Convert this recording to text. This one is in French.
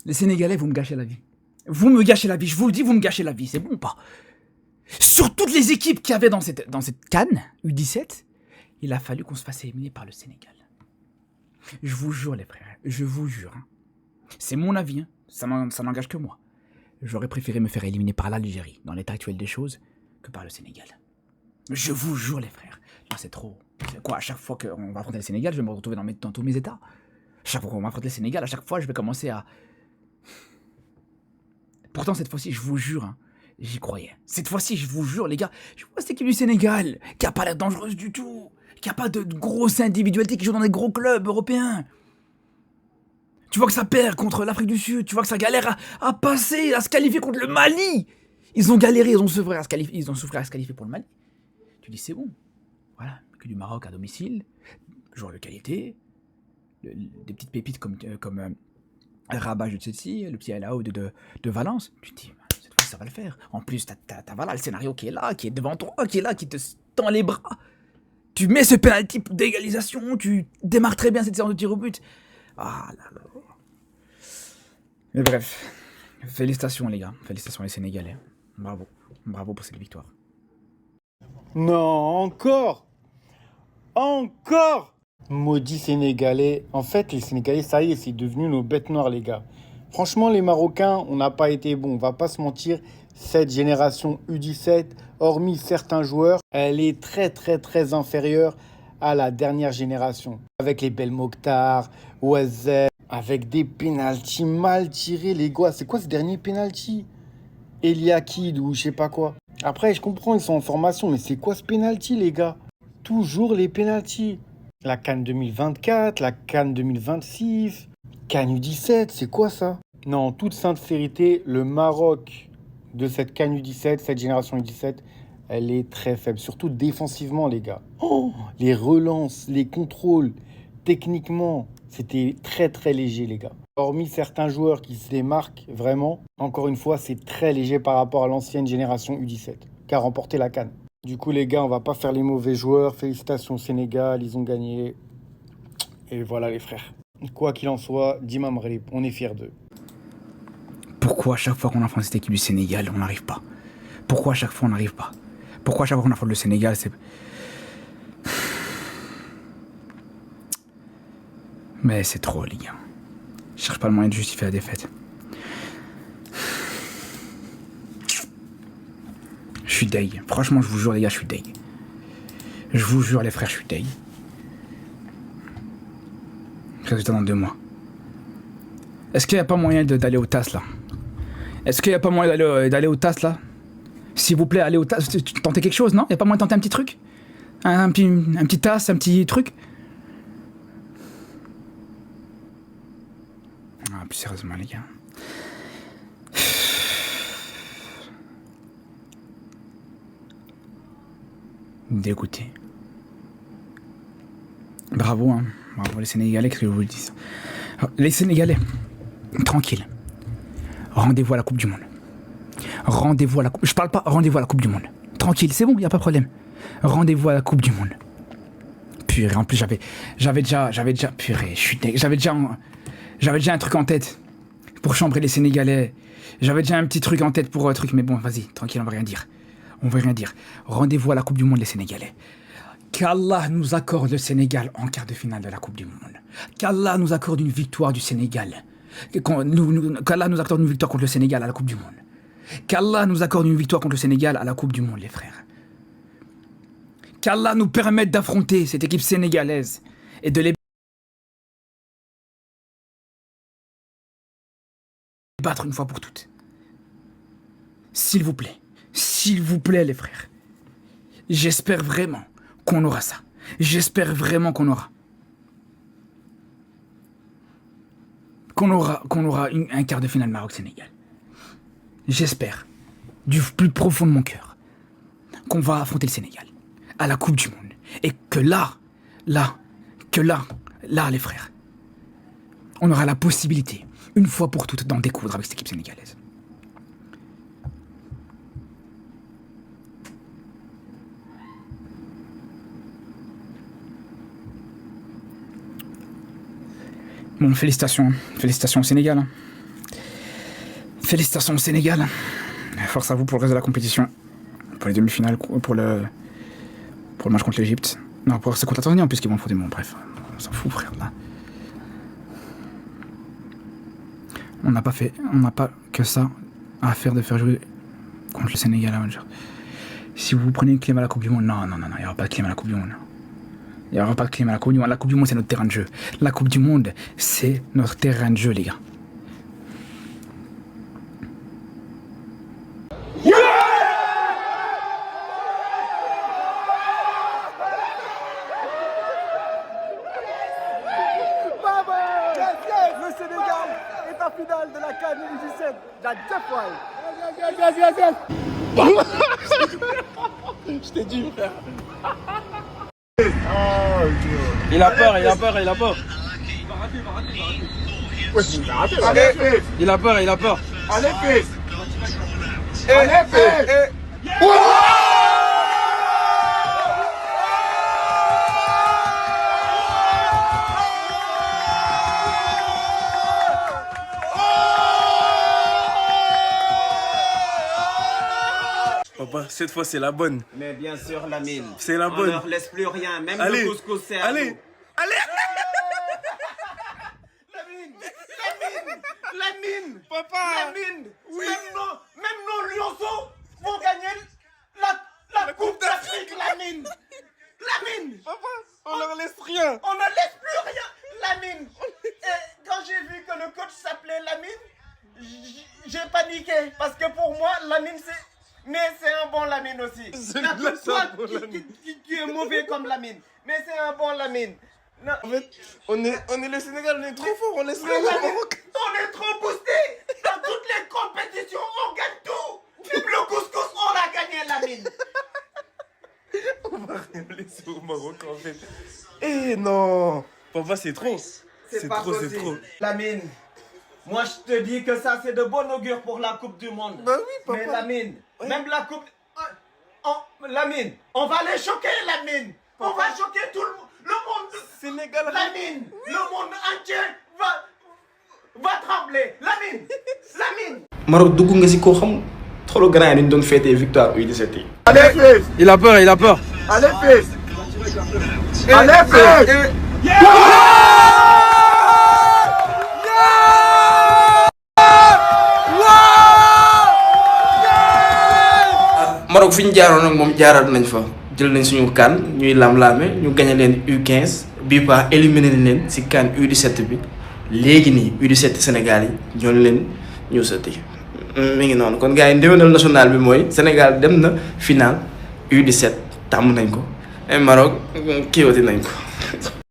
Les Sénégalais, vous me gâchez la vie. Vous me gâchez la vie, je vous le dis, vous me gâchez la vie, c'est bon ou pas? Sur toutes les équipes qu'il y avait dans cette CAN U17, il a fallu qu'on se fasse éliminer par le Sénégal. Je vous jure, les frères, je vous jure. Hein. C'est mon avis, hein. Ça n'engage que moi. J'aurais préféré me faire éliminer par l'Algérie, dans l'état actuel des choses, que par le Sénégal. Je vous jure, les frères. Là, c'est trop. C'est quoi, à chaque fois qu'on va affronter le Sénégal, je vais me retrouver dans tous mes états. Chaque fois qu'on va affronter le Sénégal, à chaque fois, je vais commencer à... Pourtant, cette fois-ci, je vous jure, hein, j'y croyais. Cette fois-ci, je vous jure, les gars, je vois cette équipe du Sénégal, qui a pas l'air dangereuse du tout, qui a pas de grosses individualités, qui joue dans des gros clubs européens. Tu vois que ça perd contre l'Afrique du Sud, tu vois que ça galère à passer, à se qualifier contre le Mali. Ils ont galéré, ils ont souffert à se qualifier pour le Mali. Tu dis, c'est bon. Voilà, que du Maroc à domicile, joueur de qualité, des petites pépites comme Rabat de Chelsea, le petit Alao de Valence. Tu te dis, cette fois ça va le faire. En plus, t'as voilà, le scénario qui est là, qui est devant toi, qui est là, qui te tend les bras. Tu mets ce penalty d'égalisation, tu démarres très bien cette séance de tir au but. Ah là là. Mais bref, félicitations les gars, félicitations les Sénégalais. Bravo, bravo pour cette victoire. Non, encore Maudit Sénégalais. En fait, les Sénégalais, ça y est, c'est devenu nos bêtes noires, les gars. Franchement, les Marocains, on n'a pas été bons. On va pas se mentir. Cette génération U17, hormis certains joueurs, elle est très, très, très inférieure à la dernière génération. Avec les Bel Mokhtar, Ouazzez, avec des pénaltys mal tirés, les gars. C'est quoi ce dernier pénalty? Eliakid ou je sais pas quoi. Après, je comprends, ils sont en formation, mais c'est quoi ce pénalty, les gars? Toujours les pénaltys. La CAN 2024, la CAN 2026, CAN U17, c'est quoi ça? Non, en toute sincérité, le Maroc de cette CAN U17, cette génération U17, elle est très faible, surtout défensivement, les gars. Oh, les relances, les contrôles, techniquement, c'était très très léger, les gars. Hormis certains joueurs qui se démarquent vraiment, encore une fois, c'est très léger par rapport à l'ancienne génération U17, qui a remporté la CAN. Du coup, les gars, on va pas faire les mauvais joueurs. Félicitations au Sénégal, ils ont gagné. Et voilà, les frères. Quoi qu'il en soit, Dimam Rip, on est fiers d'eux. Pourquoi à chaque fois qu'on affronte cette équipe du Sénégal, on n'arrive pas? Pourquoi à chaque fois on n'arrive pas? Pourquoi à chaque fois qu'on affronte le Sénégal, c'est... Mais c'est trop, les gars. Je cherche pas le moyen de justifier la défaite. Je suis deg. Franchement, je vous jure, les gars, je suis deg. Je vous jure, les frères, je suis deg. Résultat dans 2 mois. Est-ce qu'il n'y a pas moyen d'aller au TAS, là? Est-ce qu'il n'y a pas moyen d'aller au TAS, là? S'il vous plaît, allez au TAS. Tentez quelque chose, non? Il n'y a pas moyen de tenter un petit truc? Un petit TAS, un petit truc? Ah, plus sérieusement, les gars. Dégoûté. Bravo, hein. Bravo les Sénégalais, qu'est-ce que je vous le dis. Les Sénégalais, tranquille. Rendez-vous à la Coupe du Monde. Rendez-vous à la Coupe... Je parle pas, rendez-vous à la Coupe du Monde. Tranquille, c'est bon, il n'y a pas de problème. Rendez-vous à la Coupe du Monde. Purée, en plus j'avais déjà... Purée, je suis... J'avais déjà un truc en tête pour chambrer les Sénégalais. J'avais déjà un petit truc en tête pour truc, mais bon, vas-y, tranquille, on va rien dire. On va rien dire. Rendez-vous à la Coupe du Monde, les Sénégalais. Qu'Allah nous accorde le Sénégal en quart de finale de la Coupe du Monde. Qu'Allah nous accorde une victoire du Sénégal. Qu'Allah nous accorde une victoire contre le Sénégal à la Coupe du Monde. Qu'Allah nous accorde une victoire contre le Sénégal à la Coupe du Monde, les frères. Qu'Allah nous permette d'affronter cette équipe sénégalaise et de les battre une fois pour toutes. S'il vous plaît, les frères. J'espère vraiment qu'on aura ça. J'espère vraiment qu'on aura un quart de finale Maroc-Sénégal. J'espère, du plus profond de mon cœur, qu'on va affronter le Sénégal à la Coupe du Monde. Et que là, les frères, on aura la possibilité, une fois pour toutes, d'en découdre avec cette équipe sénégalaise. Bon, félicitations au Sénégal. Hein. Félicitations au Sénégal. Force à vous pour le reste de la compétition. Pour les demi-finales, pour le match contre l'Égypte. Non, c'est contre la Tanzanie en plus qu'ils vont le des mondes. Bref, on s'en fout, frère. Là. On n'a pas que ça à faire de faire jouer contre le Sénégal. Si vous prenez une clé à la Coupe du Monde, non, il n'y aura pas de clé à la Coupe du Monde. Il n'y aura pas de clé à la Coupe du Monde. La Coupe du Monde, c'est notre terrain de jeu. La Coupe du Monde, c'est notre terrain de jeu, les gars. Le Sénégal est en finale de la CAN 2017. La Je t'ai dit, frère. Il a peur. Il a peur. Allez, Allez, fils. Allez, fils. Papa, cette fois c'est la bonne. Mais bien sûr, Lamine. C'est la On bonne. leur laisse plus rien, même Allez. le couscous c'est à Allez, nous. allez. Lamine, Papa. Lamine, même nos lionceaux vont gagner la Coupe d'Afrique, Lamine. Lamine, Papa, on leur laisse rien. on ne laisse plus rien, Lamine. Et quand j'ai vu que le coach s'appelait Lamine, j'ai paniqué parce que pour moi, Lamine c'est... Mais c'est un bon Lamine aussi. C'est Là, bien toi ça, bon Lamine. qui est mauvais comme Lamine. Mais c'est un bon Lamine. Non. En fait, on est le Sénégal, on est trop fort, on laisse Mais rien au Lamine, Maroc. on est trop boosté. Dans toutes les compétitions, on gagne tout. Même le couscous, on l'a gagné, Lamine. On va rien laisser au Maroc en fait. Eh non. Papa, c'est trop. C'est pas trop, c'est possible. trop. Lamine, moi je te dis que ça c'est de bon augure pour la Coupe du Monde. Bah oui, papa. Mais Lamine, Ouais. même la Coupe... Lamine, on va les choquer, Lamine. On va choquer tout le monde. Sénégal. Lamine, le monde entier va trembler. Lamine. Maroc dugg nga si koo xam xoolal grand yi dañu doon fêter victoire U17 yi. Allez, fils. Il a peur. Allez, fils. Allez, fils. Maroc fi ñu jaaroon ak moom jaaraat nañ fa jël nañ suñu CAN ñuy lam-laame ñu gagné leen U15 bii pas éliminé leen si CAN U17 bi léegi nii U17 Sénégal yi ñoo leen ñu sëti mi ngi noonu kon gars yi ndéwénal national bi mooy Sénégal dem na final U17 tàmm nañ ko et Maroc kiiwati nañ ko.